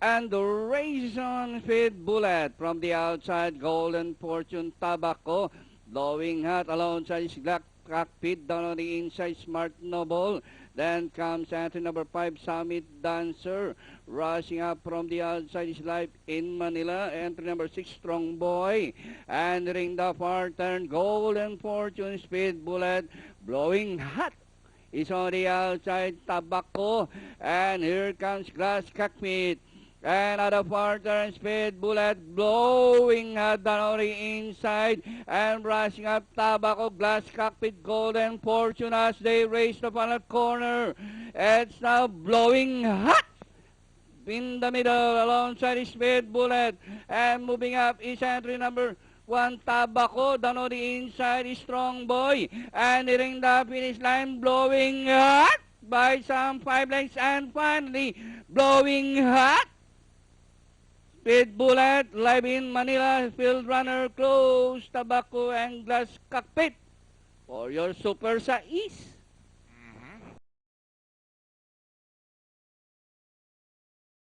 And the Raisin Feed Bullet from the outside, Golden Fortune Tobacco, blowing hot alongside Black Cockpit, down on the inside, Smart Noble. Then comes entry number 5, Summit Dancer. Rushing up from the outside is Life in Manila. Entry number 6, Strong Boy. Entering the far turn, Golden Fortune Speed Bullet, blowing hot. Is on the outside, Tobacco. And here comes Glass Cockpit. And at the far turn, Speed Bullet, blowing down on the inside and rushing up Tobacco, Glass Cockpit, Golden Fortune as they race the final corner. It's now blowing hot in the middle alongside Speed Bullet, and moving up is entry number 1, Tobacco. Down on the inside is Strong Boy, and nearing the finish line, blowing hot by some 5 lengths, and finally blowing hot Speed Bullet, Live in Manila, Field Runner, Close, Tobacco, and Glass Cockpit for your Super sa East.